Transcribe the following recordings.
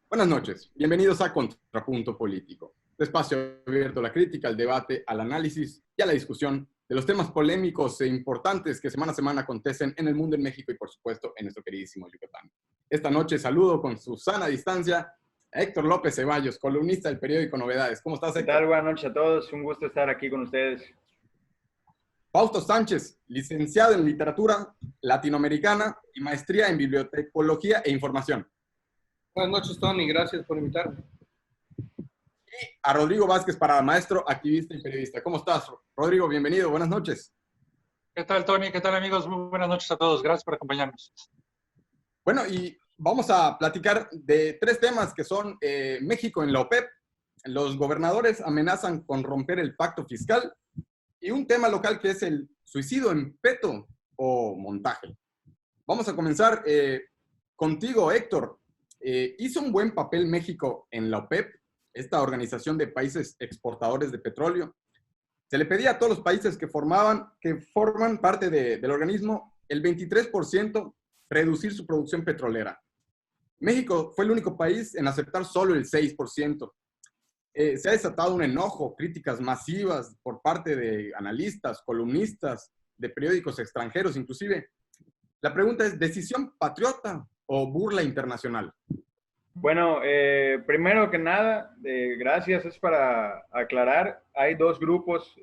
Buenas noches, bienvenidos a Contrapunto Político, un espacio abierto a la crítica, al debate, al análisis y a la discusión de los temas polémicos e importantes que semana a semana acontecen en el mundo, en México y por supuesto en nuestro queridísimo Yucatán. Esta noche saludo con su sana distancia a Héctor López Ceballos, columnista del periódico Novedades. ¿Cómo estás, Héctor? ¿Qué tal? Buenas noches a todos, un gusto estar aquí con ustedes. Fausto Sánchez, licenciado en Literatura Latinoamericana y maestría en Bibliotecología e Información. Buenas noches, Tony. Gracias por invitarme. Y a Rodrigo Vázquez Parada, maestro, activista y periodista. ¿Cómo estás, Rodrigo? Bienvenido. Buenas noches. ¿Qué tal, Tony? ¿Qué tal, amigos? Muy buenas noches a todos. Gracias por acompañarnos. Bueno, y vamos a platicar de tres temas que son México en la OPEP, los gobernadores amenazan con romper el pacto fiscal y un tema local que es el suicidio en peto o montaje. Vamos a comenzar contigo, Héctor. ¿Hizo un buen papel México en la OPEP, esta organización de países exportadores de petróleo? Se le pedía a todos los países que forman parte del organismo el 23% reducir su producción petrolera. México fue el único país en aceptar solo el 6%. Se ha desatado un enojo, críticas masivas por parte de analistas, columnistas, de periódicos extranjeros inclusive. La pregunta es, ¿decisión patriota o burla internacional? Bueno, primero que nada, gracias, es para aclarar, hay dos grupos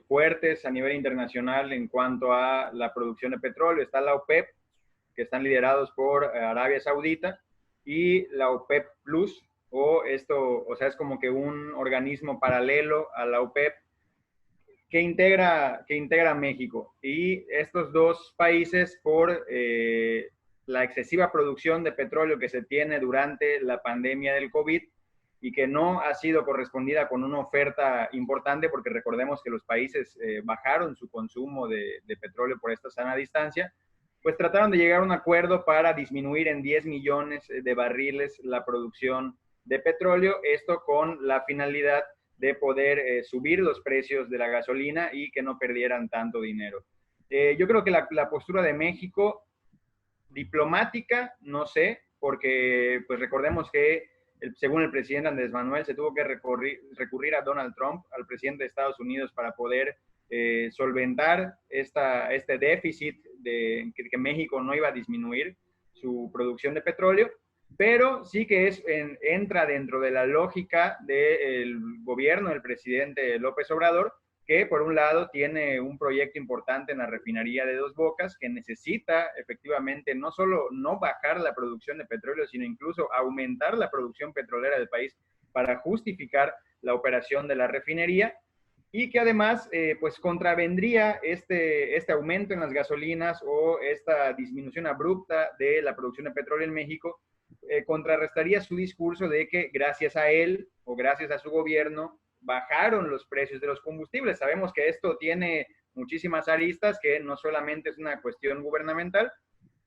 fuertes a nivel internacional en cuanto a la producción de petróleo. Está la OPEP, que están liderados por Arabia Saudita, y la OPEP Plus, o sea, es como que un organismo paralelo a la OPEP que integra a México. Y estos dos países, por la excesiva producción de petróleo que se tiene durante la pandemia del COVID y que no ha sido correspondida con una oferta importante, porque recordemos que los países bajaron su consumo de petróleo por esta sana distancia, pues trataron de llegar a un acuerdo para disminuir en 10 millones de barriles la producción de petróleo, esto con la finalidad de poder subir los precios de la gasolina y que no perdieran tanto dinero. Yo creo que la postura de México, diplomática, no sé, porque pues recordemos que según el presidente Andrés Manuel se tuvo que recurrir a Donald Trump, al presidente de Estados Unidos, para poder solventar este déficit de que México no iba a disminuir su producción de petróleo, pero sí que entra dentro de la lógica del gobierno del presidente López Obrador, que por un lado tiene un proyecto importante en la refinería de Dos Bocas, que necesita efectivamente no solo no bajar la producción de petróleo, sino incluso aumentar la producción petrolera del país para justificar la operación de la refinería, y que además pues contravendría este aumento en las gasolinas o esta disminución abrupta de la producción de petróleo en México, contrarrestaría su discurso de que gracias a él o gracias a su gobierno bajaron los precios de los combustibles. Sabemos que esto tiene muchísimas aristas, que no solamente es una cuestión gubernamental,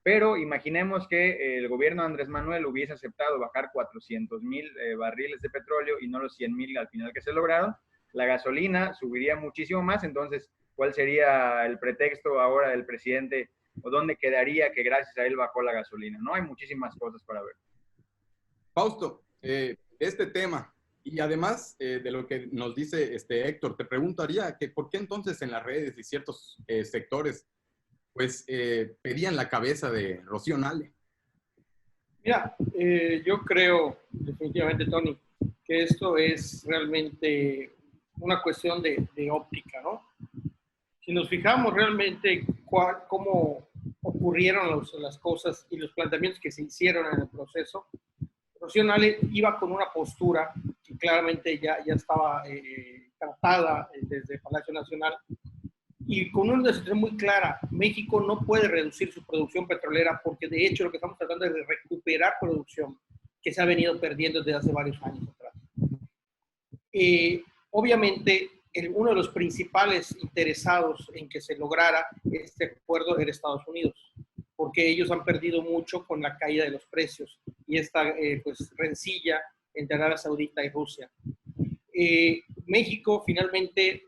pero imaginemos que el gobierno de Andrés Manuel hubiese aceptado bajar 400,000 barriles de petróleo y no los 100,000 al final que se lograron. La gasolina subiría muchísimo más. Entonces, ¿cuál sería el pretexto ahora del presidente o dónde quedaría que gracias a él bajó la gasolina? No, hay muchísimas cosas para ver. Fausto, este tema, y además de lo que nos dice Héctor, te preguntaría que por qué entonces en las redes y ciertos sectores pues pedían la cabeza de Rocío Nale. Mira, yo creo definitivamente, Tony, que esto es realmente una cuestión de óptica, ¿no? Si nos fijamos realmente cómo ocurrieron las cosas y los planteamientos que se hicieron en el proceso, Rocío Nale iba con una postura que claramente ya estaba tratada desde Palacio Nacional y con una decisión muy clara. México no puede reducir su producción petrolera porque de hecho lo que estamos tratando es de recuperar producción que se ha venido perdiendo desde hace varios años atrás. Obviamente, uno de los principales interesados en que se lograra este acuerdo era Estados Unidos, porque ellos han perdido mucho con la caída de los precios. y esta pues, rencilla entre Arabia Saudita y Rusia. México finalmente,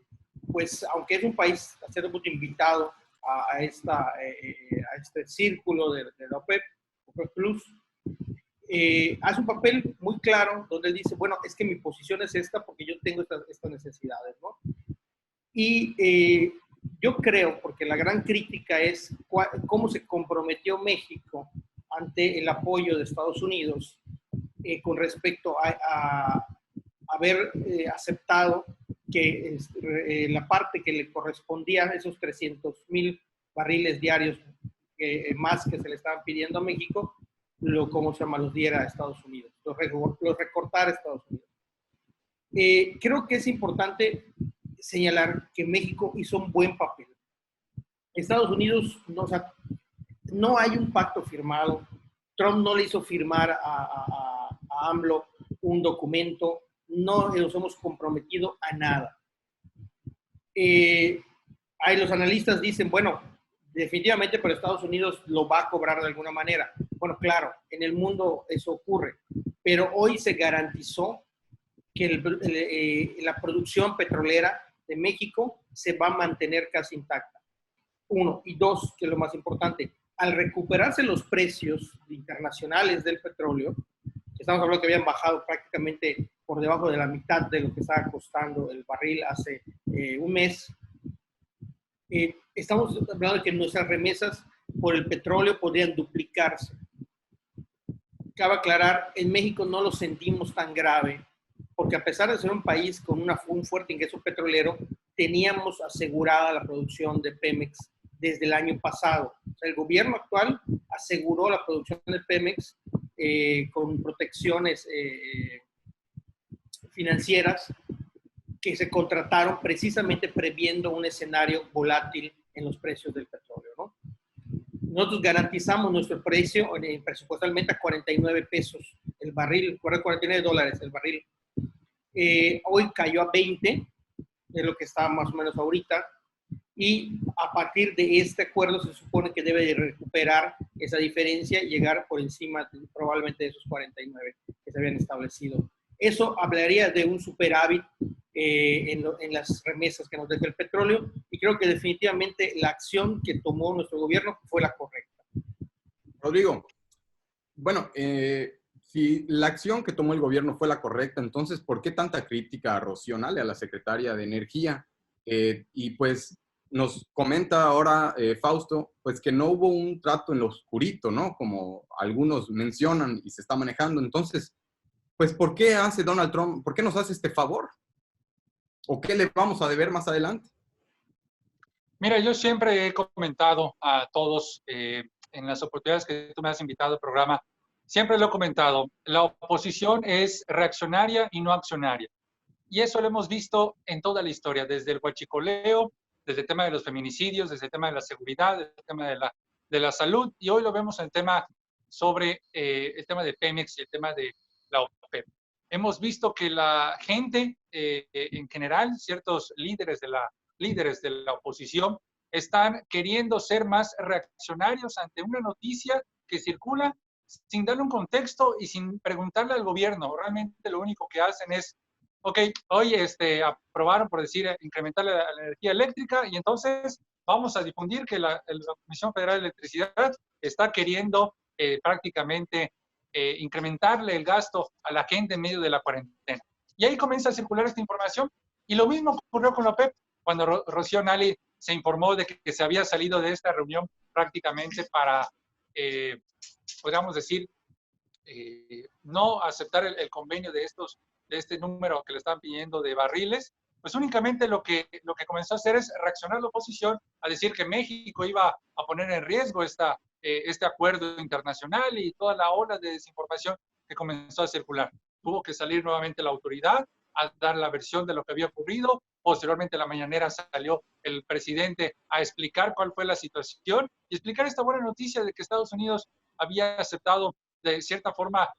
pues aunque es un país a cierto punto invitado a este círculo de la OPEP Plus, hace un papel muy claro donde él dice, bueno, es que mi posición es esta porque yo tengo estas necesidades, ¿no? Y yo creo, porque la gran crítica es cómo se comprometió México ante el apoyo de Estados Unidos con respecto a haber aceptado que la parte que le correspondía, esos 300,000 barriles diarios más que se le estaban pidiendo a México, los diera a Estados Unidos, los recortara a Estados Unidos. Creo que es importante señalar que México hizo un buen papel. Estados Unidos, no hay un pacto firmado. Trump no le hizo firmar a AMLO un documento. No nos hemos comprometido a nada. Ahí los analistas dicen, bueno, definitivamente para Estados Unidos lo va a cobrar de alguna manera. Bueno, claro, en el mundo eso ocurre, pero hoy se garantizó que la producción petrolera de México se va a mantener casi intacta. Uno. Y dos, que es lo más importante, al recuperarse los precios internacionales del petróleo, estamos hablando que habían bajado prácticamente por debajo de la mitad de lo que estaba costando el barril hace un mes, estamos hablando de que nuestras remesas por el petróleo podrían duplicarse. Cabe aclarar, en México no lo sentimos tan grave, porque a pesar de ser un país con un fuerte ingreso petrolero, teníamos asegurada la producción de Pemex desde el año pasado. O sea, el gobierno actual aseguró la producción de Pemex con protecciones financieras que se contrataron precisamente previendo un escenario volátil en los precios del petróleo, ¿no? Nosotros garantizamos nuestro precio presupuestalmente a 49 pesos el barril, $49 el barril. Hoy cayó a 20, de lo que está más o menos ahorita, y a partir de este acuerdo se supone que debe de recuperar esa diferencia y llegar por encima probablemente de esos 49 que se habían establecido. Eso hablaría de un superávit en las remesas que nos deja el petróleo, y creo que definitivamente la acción que tomó nuestro gobierno fue la correcta. Rodrigo, bueno, si la acción que tomó el gobierno fue la correcta, entonces, ¿por qué tanta crítica a Rocío Nale, a la secretaria de Energía? Y pues nos comenta ahora Fausto, pues que no hubo un trato en lo oscurito, ¿no? Como algunos mencionan y se está manejando. Entonces, pues, ¿por qué hace Donald Trump? ¿Por qué nos hace este favor? ¿O qué le vamos a deber más adelante? Mira, yo siempre he comentado a todos en las oportunidades que tú me has invitado al programa, siempre lo he comentado, la oposición es reaccionaria y no accionaria. Y eso lo hemos visto en toda la historia, desde el huachicoleo, desde el tema de los feminicidios, desde el tema de la seguridad, desde el tema de la salud, y hoy lo vemos en el tema sobre el tema de Pemex y el tema de la OPEP. Hemos visto que la gente, en general, ciertos líderes de la oposición, están queriendo ser más reaccionarios ante una noticia que circula sin darle un contexto y sin preguntarle al gobierno. Realmente lo único que hacen es, ok, hoy aprobaron, por decir, incrementar la energía eléctrica, y entonces vamos a difundir que la Comisión Federal de Electricidad está queriendo prácticamente incrementarle el gasto a la gente en medio de la cuarentena. Y ahí comienza a circular esta información. Y lo mismo ocurrió con la OPEP, cuando Rocío Nale se informó de que se había salido de esta reunión prácticamente para, podríamos decir, no aceptar el convenio de este número que le están pidiendo de barriles. Pues únicamente lo que comenzó a hacer es reaccionar la oposición a decir que México iba a poner en riesgo este acuerdo internacional y toda la ola de desinformación que comenzó a circular. Tuvo que salir nuevamente la autoridad a dar la versión de lo que había ocurrido. Posteriormente, en la mañanera salió el presidente a explicar cuál fue la situación y explicar esta buena noticia de que Estados Unidos había aceptado de cierta forma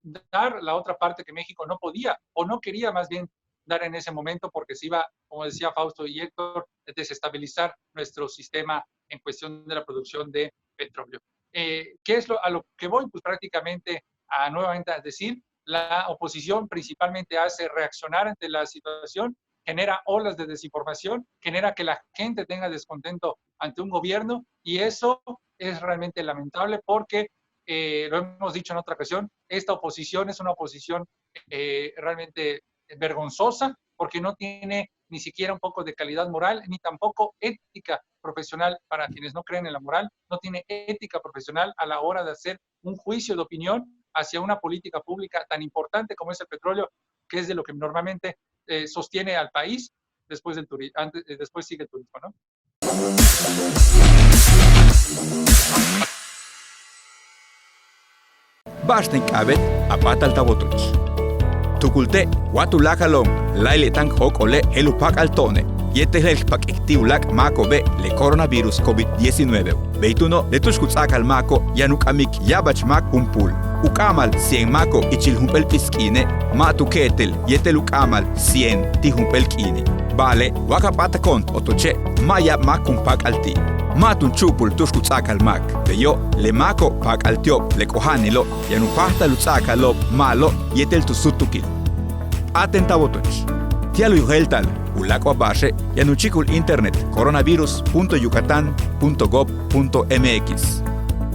dar la otra parte que México no podía o no quería más bien dar en ese momento, porque se iba, como decía Fausto y Héctor, desestabilizar nuestro sistema en cuestión de la producción de petróleo. ¿Qué es a lo que voy? Pues prácticamente nuevamente a decir, la oposición principalmente hace reaccionar ante la situación, genera olas de desinformación, genera que la gente tenga descontento ante un gobierno, y eso es realmente lamentable porque, lo hemos dicho en otra ocasión, esta oposición es una oposición realmente vergonzosa, porque no tiene ni siquiera un poco de calidad moral, ni tampoco ética profesional. Para quienes no creen en la moral, no tiene ética profesional a la hora de hacer un juicio de opinión hacia una política pública tan importante como es el petróleo, que es de lo que normalmente sostiene al país. Después del después sigue el turismo, ¿no? Bashnik abet apat altabotroch. Tukulte watulakalom laile tan hok ole elupak altone. Yetelhelpak iktiulak mako be le coronavirus COVID-19. Beituno letushkutzak al mako yanukamik yabachmak umpul. Ukamal 100 mako ichilhumpel piskine matu ketel yeteluk amal 100 tihumpel kini. Vale wakapata kont otoche maya makumpak alti. Matun chupul tushkutzak al mak. Beyo le mako pak altiop le kohanilo yanupahta lutzaka lo malo yetel tusutukil. Atenta botoch. Tialu yuheltal ulako abashe yanuchikul internet coronavirus.yucatan.gov.mx.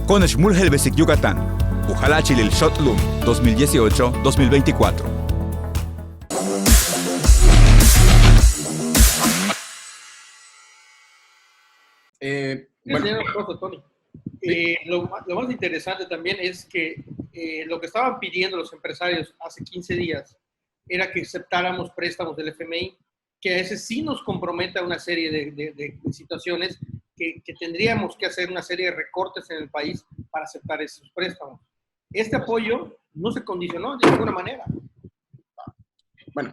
Konesh mulhelbesik Yucatán. Ojalá Chilil Shotlum 2018-2024. Bueno, cosa, Tony. Lo más interesante también es que lo que estaban pidiendo los empresarios hace 15 días era que aceptáramos préstamos del FMI, que a ese sí nos compromete a una serie de situaciones que tendríamos que hacer una serie de recortes en el país para aceptar esos préstamos. Este apoyo no se condicionó de ninguna manera. Bueno,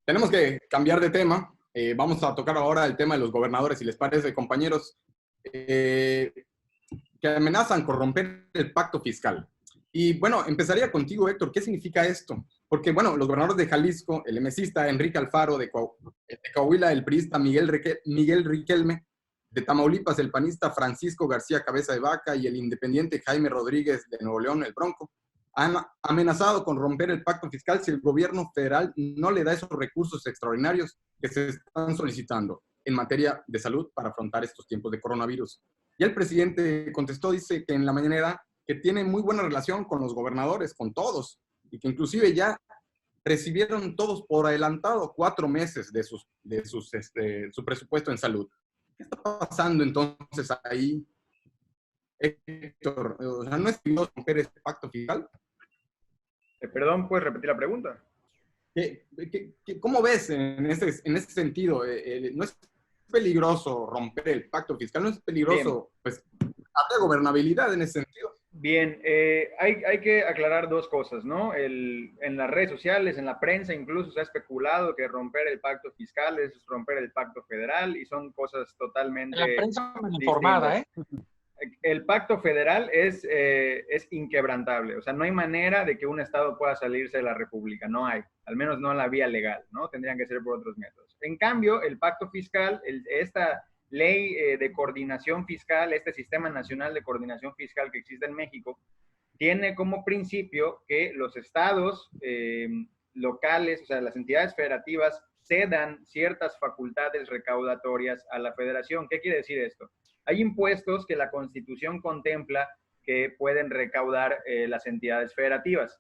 tenemos que cambiar de tema. Vamos a tocar ahora el tema de los gobernadores, si les parece, compañeros, que amenazan con romper el pacto fiscal. Y bueno, empezaría contigo, Héctor. ¿Qué significa esto? Porque, bueno, los gobernadores de Jalisco, el emesista Enrique Alfaro, de Coahuila, el priista Miguel Riquelme, de Tamaulipas, el panista Francisco García Cabeza de Vaca, y el independiente Jaime Rodríguez de Nuevo León, el Bronco, han amenazado con romper el pacto fiscal si el gobierno federal no le da esos recursos extraordinarios que se están solicitando en materia de salud para afrontar estos tiempos de coronavirus. Y el presidente contestó, dice que en la mañanera, que tiene muy buena relación con los gobernadores, con todos, y que inclusive ya recibieron todos por adelantado 4 meses de su presupuesto en salud. ¿Qué está pasando entonces ahí, Héctor? O sea, ¿no es peligroso romper este pacto fiscal? Perdón, ¿puedes repetir la pregunta? ¿Cómo ves en ese sentido? ¿No es peligroso romper el pacto fiscal? ¿No es peligroso, pues, hablar de gobernabilidad en ese sentido? Bien, hay que aclarar dos cosas, ¿no? En las redes sociales, en la prensa incluso se ha especulado que romper el pacto fiscal es romper el pacto federal, y son cosas totalmente la prensa informada, ¿eh? El pacto federal es inquebrantable, o sea, no hay manera de que un estado pueda salirse de la república, no hay, al menos no en la vía legal, ¿no? Tendrían que ser por otros métodos. En cambio, el pacto fiscal, esta ley de coordinación fiscal, este sistema nacional de coordinación fiscal que existe en México, tiene como principio que los estados locales, o sea, las entidades federativas, cedan ciertas facultades recaudatorias a la federación. ¿Qué quiere decir esto? Hay impuestos que la Constitución contempla que pueden recaudar las entidades federativas,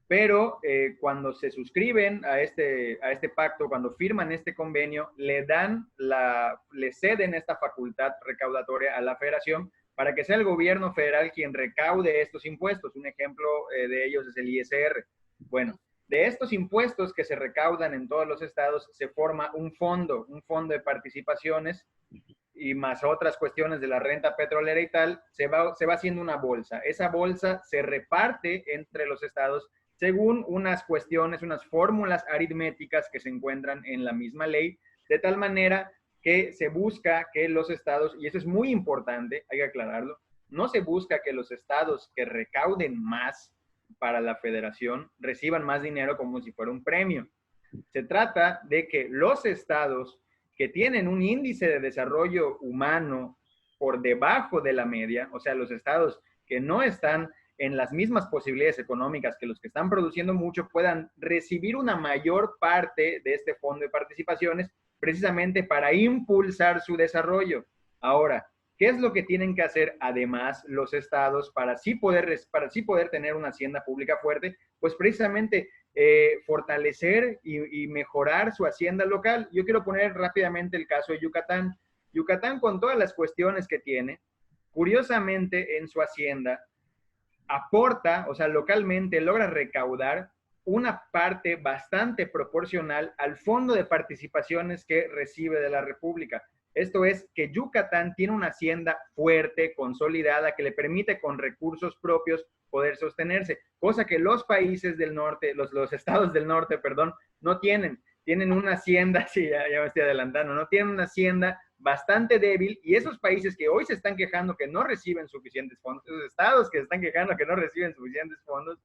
pero cuando se suscriben a este pacto, cuando firman este convenio, le ceden esta facultad recaudatoria a la federación para que sea el gobierno federal quien recaude estos impuestos. Un ejemplo de ellos es el ISR. Bueno, de estos impuestos que se recaudan en todos los estados, se forma un fondo de participaciones, y más otras cuestiones de la renta petrolera y tal, se va haciendo una bolsa. Esa bolsa se reparte entre los estados según unas cuestiones, unas fórmulas aritméticas que se encuentran en la misma ley, de tal manera que se busca que los estados, y eso es muy importante, hay que aclararlo, no se busca que los estados que recauden más para la federación reciban más dinero como si fuera un premio. Se trata de que los estados que tienen un índice de desarrollo humano por debajo de la media, o sea, los estados que no están en las mismas posibilidades económicas que los que están produciendo mucho, puedan recibir una mayor parte de este fondo de participaciones precisamente para impulsar su desarrollo. Ahora, ¿qué es lo que tienen que hacer además los estados para sí poder tener una hacienda pública fuerte? Pues precisamente fortalecer y mejorar su hacienda local. Yo quiero poner rápidamente el caso de Yucatán. Yucatán, con todas las cuestiones que tiene, curiosamente en su hacienda aporta, o sea, localmente logra recaudar una parte bastante proporcional al fondo de participaciones que recibe de la República. Esto es que Yucatán tiene una hacienda fuerte, consolidada, que le permite con recursos propios poder sostenerse, cosa que los países del norte, los estados del norte, perdón, no tienen. Tienen una hacienda, sí, ya me estoy adelantando, no tienen una hacienda bastante débil, y esos países que hoy se están quejando que no reciben suficientes fondos, esos estados que se están quejando que no reciben suficientes fondos,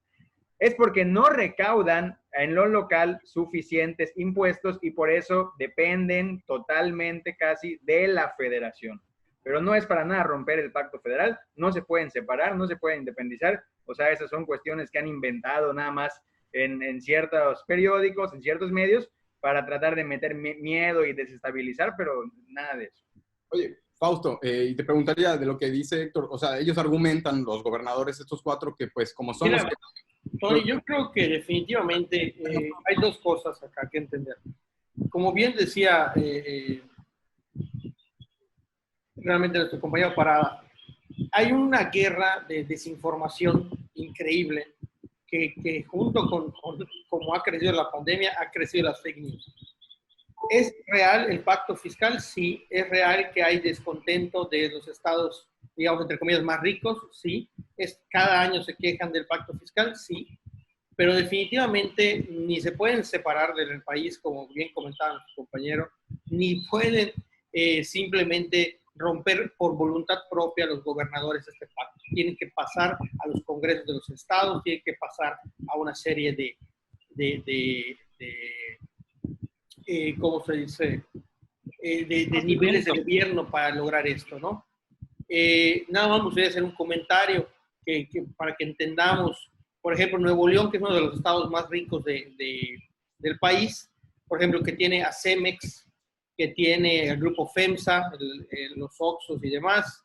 es porque no recaudan en lo local suficientes impuestos y por eso dependen totalmente casi de la federación. Pero no es para nada romper el pacto federal, no se pueden separar, no se pueden independizar, o sea, esas son cuestiones que han inventado nada más en ciertos periódicos, en ciertos medios, para tratar de meter miedo y desestabilizar, pero nada de eso. Oye, Fausto, y te preguntaría de lo que dice Héctor, o sea, ellos argumentan, los gobernadores, estos cuatro, que pues como son Mira, los que... Tony, yo creo que definitivamente hay dos cosas acá que entender. Como bien decía realmente nuestro compañero Parada, hay una guerra de desinformación increíble que junto con como ha crecido la pandemia, ha crecido las fake news. ¿Es real el pacto fiscal? Sí. ¿Es real que hay descontento de los estados, digamos, entre comillas, más ricos? Sí. ¿Cada año se quejan del pacto fiscal? Sí. Pero definitivamente ni se pueden separar del país, como bien comentaba nuestro compañero, ni pueden simplemente romper por voluntad propia los gobernadores este pacto. Tienen que pasar a los congresos de los estados, tienen que pasar a una serie ¿cómo se dice? De niveles de gobierno para lograr esto, ¿no? Nada más me gustaría hacer un comentario para que entendamos, por ejemplo, Nuevo León, que es uno de los estados más ricos del país, por ejemplo, que tiene a Cemex, que tiene el grupo FEMSA, los Oxxos y demás,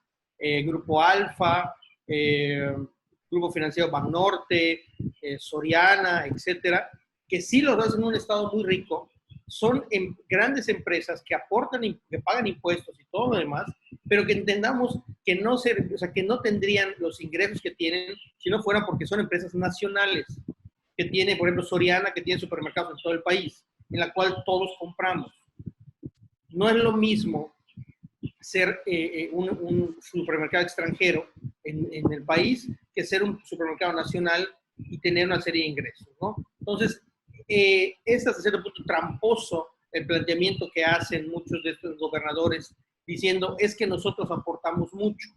Grupo Alfa, Grupo Financiero Banorte, Soriana, etcétera, que sí los hacen en un estado muy rico, son grandes empresas que aportan, que pagan impuestos y todo lo demás, pero que entendamos que que no tendrían los ingresos que tienen si no fuera porque son empresas nacionales, que tiene, por ejemplo, Soriana, que tiene supermercados en todo el país, en la cual todos compramos. No es lo mismo ser un supermercado extranjero en el país que ser un supermercado nacional y tener una serie de ingresos, ¿no? Entonces, es hasta cierto punto tramposo el planteamiento que hacen muchos de estos gobernadores diciendo es que nosotros aportamos mucho,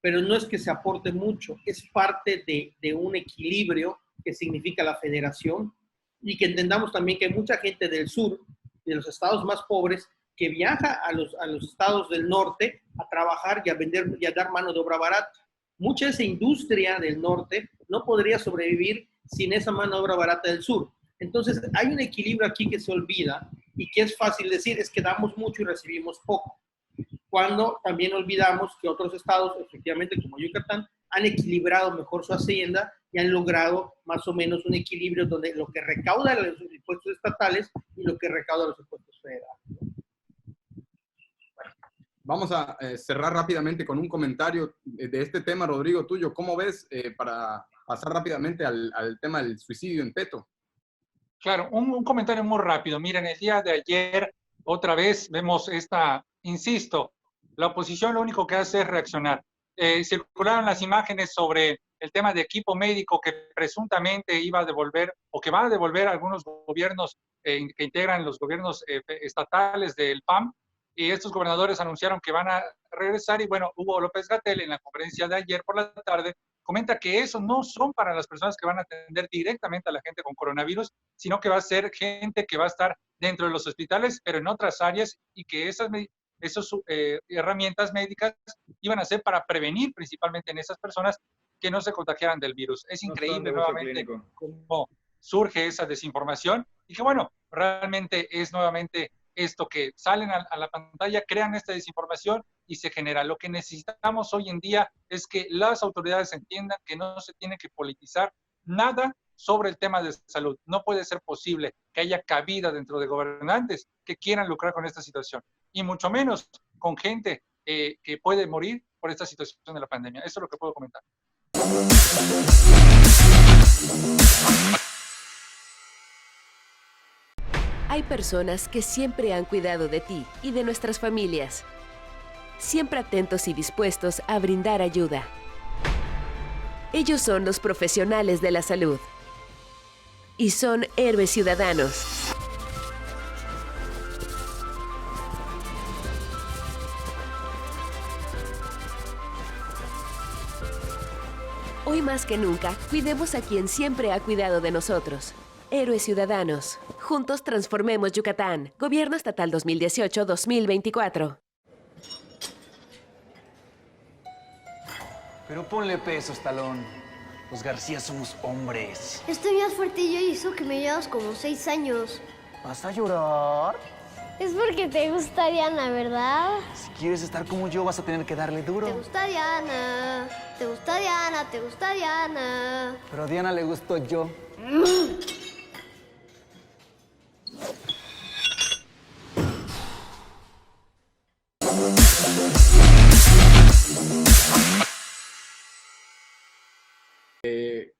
pero no es que se aporte mucho, es parte de un equilibrio que significa la federación y que entendamos también que hay mucha gente del sur, de los estados más pobres, que viaja a los estados del norte a trabajar y a vender y a dar mano de obra barata. Mucha de esa industria del norte no podría sobrevivir sin esa mano de obra barata del sur. Entonces, hay un equilibrio aquí que se olvida y que es fácil decir, es que damos mucho y recibimos poco. Cuando también olvidamos que otros estados, efectivamente, como Yucatán, han equilibrado mejor su hacienda y han logrado más o menos un equilibrio donde lo que recauda los impuestos estatales y lo que recauda los impuestos federales. Vamos a cerrar rápidamente con un comentario de este tema, Rodrigo, tuyo. ¿Cómo ves para pasar rápidamente al tema del suicidio en Peto? Claro, un comentario muy rápido. Miren, el día de ayer, otra vez, vemos insisto, la oposición lo único que hace es reaccionar. Circularon las imágenes sobre el tema de equipo médico que presuntamente iba a devolver o que va a devolver algunos gobiernos que integran los gobiernos estatales del PAN. Y estos gobernadores anunciaron que van a regresar y bueno, Hugo López-Gatell en la conferencia de ayer por la tarde comenta que eso no son para las personas que van a atender directamente a la gente con coronavirus, sino que va a ser gente que va a estar dentro de los hospitales, pero en otras áreas y que esas esas herramientas médicas iban a ser para prevenir principalmente en esas personas que no se contagiaran del virus. Es increíble nuevamente cómo surge esa desinformación y que bueno, realmente es nuevamente esto que salen a la pantalla, crean esta desinformación y se genera. Lo que necesitamos hoy en día es que las autoridades entiendan que no se tiene que politizar nada sobre el tema de salud. No puede ser posible que haya cabida dentro de gobernantes que quieran lucrar con esta situación, y mucho menos con gente que puede morir por esta situación de la pandemia. Eso es lo que puedo comentar. Hay personas que siempre han cuidado de ti y de nuestras familias, siempre atentos y dispuestos a brindar ayuda. Ellos son los profesionales de la salud y son héroes ciudadanos. Hoy más que nunca, cuidemos a quien siempre ha cuidado de nosotros. Héroes ciudadanos. Juntos transformemos Yucatán. Gobierno Estatal 2018-2024. Pero ponle peso, Estalón. Los García somos hombres. Estoy más fuerte y yo hizo que me llevas como 6 años. ¿Vas a llorar? Es porque te gusta Diana, ¿verdad? Si quieres estar como yo, vas a tener que darle duro. Te gusta Diana, te gusta Diana, te gusta Diana. Pero a Diana le gustó yo.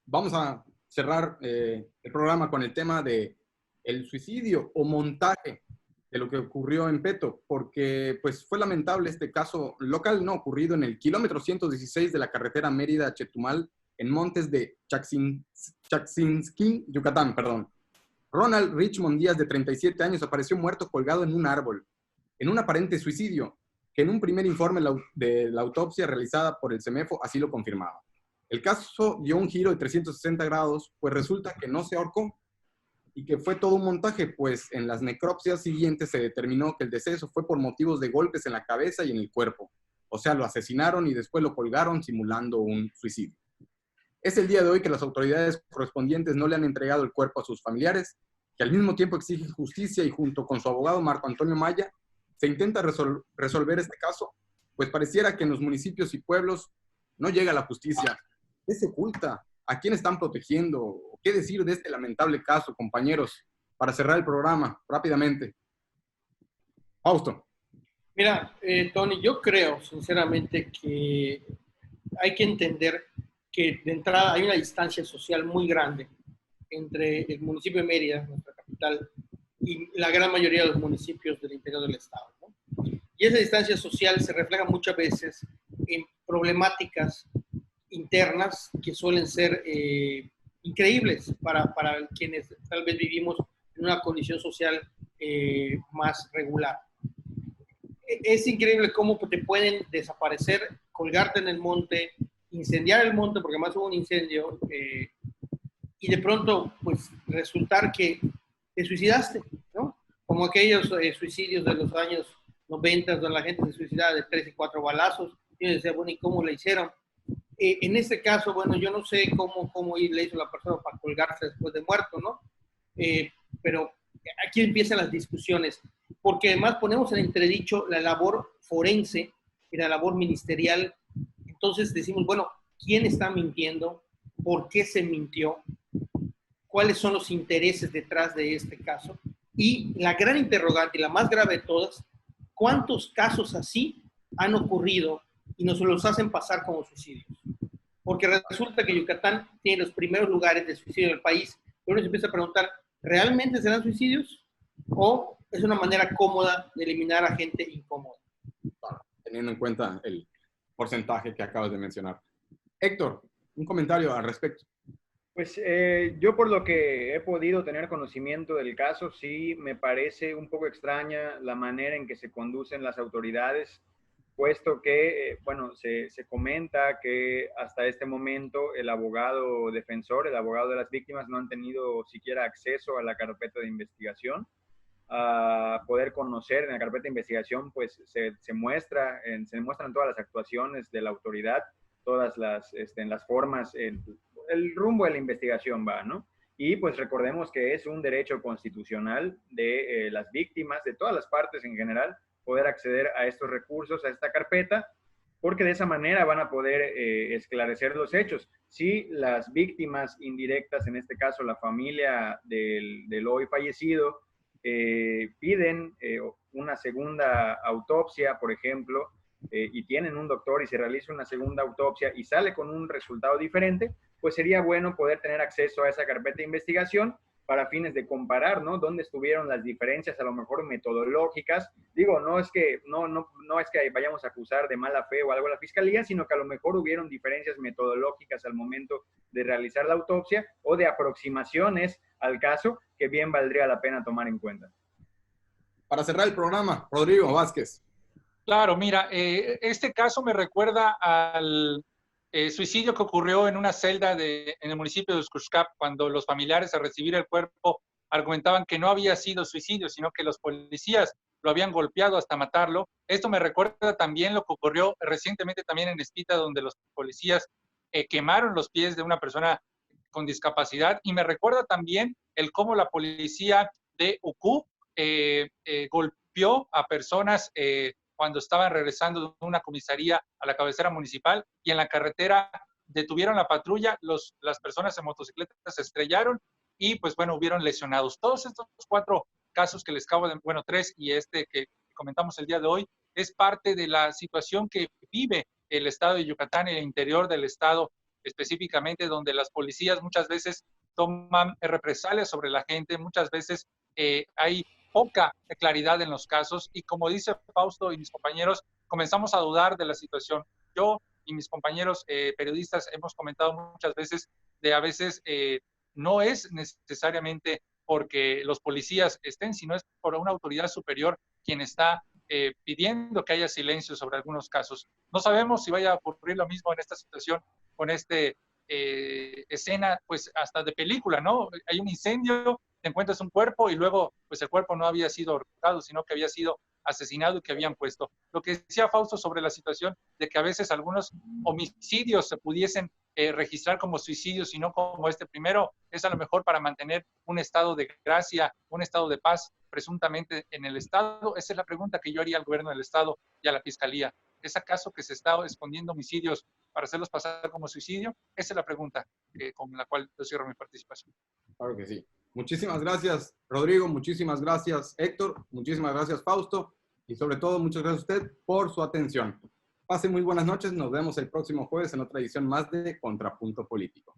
Vamos a cerrar el programa con el tema de el suicidio o montaje de lo que ocurrió en Peto, porque pues fue lamentable este caso local, no ocurrido en el kilómetro 116 de la carretera Mérida-Chetumal, en montes de Chaxinquín, Yucatán, perdón. Ronald Richmond Díaz, de 37 años, apareció muerto colgado en un árbol, en un aparente suicidio, que en un primer informe de la autopsia realizada por el CEMEFO así lo confirmaba. El caso dio un giro de 360 grados, pues resulta que no se ahorcó y que fue todo un montaje, pues en las necropsias siguientes se determinó que el deceso fue por motivos de golpes en la cabeza y en el cuerpo. O sea, lo asesinaron y después lo colgaron simulando un suicidio. Es el día de hoy que las autoridades correspondientes no le han entregado el cuerpo a sus familiares, que al mismo tiempo exigen justicia, y junto con su abogado Marco Antonio Maya se intenta resolver este caso, pues pareciera que en los municipios y pueblos no llega la justicia. ¿Qué se oculta? ¿A quién están protegiendo? ¿Qué decir de este lamentable caso, compañeros? Para cerrar el programa, rápidamente. Fausto. Mira, Tony, yo creo sinceramente que hay que entender que de entrada hay una distancia social muy grande entre el municipio de Mérida, nuestra capital, y la gran mayoría de los municipios del interior del estado, ¿no? Y esa distancia social se refleja muchas veces en problemáticas internas que suelen ser increíbles para quienes tal vez vivimos en una condición social más regular. Es increíble cómo te pueden desaparecer, colgarte en el monte, incendiar el monte, porque además hubo un incendio, y de pronto pues resultar que te suicidaste, ¿no? Como aquellos suicidios de los años 90, donde la gente se suicidaba de 3 y 4 balazos, y yo decía, bueno, ¿y cómo le hicieron? En este caso, bueno, yo no sé cómo le hizo la persona para colgarse después de muerto, ¿no? Pero aquí empiezan las discusiones, porque además ponemos en entredicho la labor forense y la labor ministerial. Entonces decimos, bueno, ¿quién está mintiendo? ¿Por qué se mintió? ¿Cuáles son los intereses detrás de este caso? Y la gran interrogante, y la más grave de todas, ¿cuántos casos así han ocurrido y nos los hacen pasar como suicidios? Porque resulta que Yucatán tiene los primeros lugares de suicidio del país, pero uno se empieza a preguntar, ¿realmente serán suicidios? ¿O es una manera cómoda de eliminar a gente incómoda? Teniendo en cuenta el porcentaje que acabas de mencionar. Héctor, un comentario al respecto. Pues yo, por lo que he podido tener conocimiento del caso, sí me parece un poco extraña la manera en que se conducen las autoridades, puesto que, bueno, se comenta que hasta este momento el abogado defensor, el abogado de las víctimas, no han tenido siquiera acceso a la carpeta de investigación. a poder conocer en la carpeta de investigación, pues se muestran todas las actuaciones de la autoridad, todas las formas, el rumbo de la investigación va, ¿no? Y pues recordemos que es un derecho constitucional de las víctimas, de todas las partes en general, poder acceder a estos recursos, a esta carpeta, porque de esa manera van a poder esclarecer los hechos. Si las víctimas indirectas, en este caso la familia del hoy fallecido, piden una segunda autopsia, por ejemplo, y tienen un doctor y se realiza una segunda autopsia y sale con un resultado diferente, pues sería bueno poder tener acceso a esa carpeta de investigación para fines de comparar, ¿no? Dónde estuvieron las diferencias, a lo mejor metodológicas. Digo, no es que vayamos a acusar de mala fe o algo a la fiscalía, sino que a lo mejor hubieron diferencias metodológicas al momento de realizar la autopsia o de aproximaciones al caso que bien valdría la pena tomar en cuenta. Para cerrar el programa, Rodrigo Vázquez. Claro, mira, este caso me recuerda al suicidio que ocurrió en una celda en el municipio de Uxcuscap, cuando los familiares al recibir el cuerpo argumentaban que no había sido suicidio, sino que los policías lo habían golpeado hasta matarlo. Esto me recuerda también lo que ocurrió recientemente también en Espita, donde los policías quemaron los pies de una persona con discapacidad, y me recuerda también el cómo la policía de Ucú golpeó a personas cuando estaban regresando de una comisaría a la cabecera municipal, y en la carretera detuvieron la patrulla, las personas en motocicletas se estrellaron y pues bueno, hubieron lesionados. Todos estos 4 casos que les acabo de, bueno, 3 y este que comentamos el día de hoy, es parte de la situación que vive el estado de Yucatán, el interior del estado específicamente, donde las policías muchas veces toman represalias sobre la gente, muchas veces hay poca claridad en los casos, y como dice Fausto y mis compañeros, comenzamos a dudar de la situación. Yo y mis compañeros periodistas hemos comentado muchas veces de a veces no es necesariamente porque los policías estén, sino es por una autoridad superior quien está pidiendo que haya silencio sobre algunos casos. No sabemos si vaya a ocurrir lo mismo en esta situación con escena, pues hasta de película, ¿no? Hay un incendio, te encuentras un cuerpo y luego, pues el cuerpo no había sido ahorcado, sino que había sido asesinado y que habían puesto. Lo que decía Fausto sobre la situación de que a veces algunos homicidios se pudiesen registrar como suicidios y no como este primero, es a lo mejor para mantener un estado de gracia, un estado de paz presuntamente en el estado. Esa es la pregunta que yo haría al gobierno del estado y a la fiscalía. ¿Es acaso que se está escondiendo homicidios para hacerlos pasar como suicidio? Esa es la pregunta con la cual yo cierro mi participación. Claro que sí. Muchísimas gracias, Rodrigo. Muchísimas gracias, Héctor. Muchísimas gracias, Fausto. Y sobre todo, muchas gracias a usted por su atención. Pasen muy buenas noches. Nos vemos el próximo jueves en otra edición más de Contrapunto Político.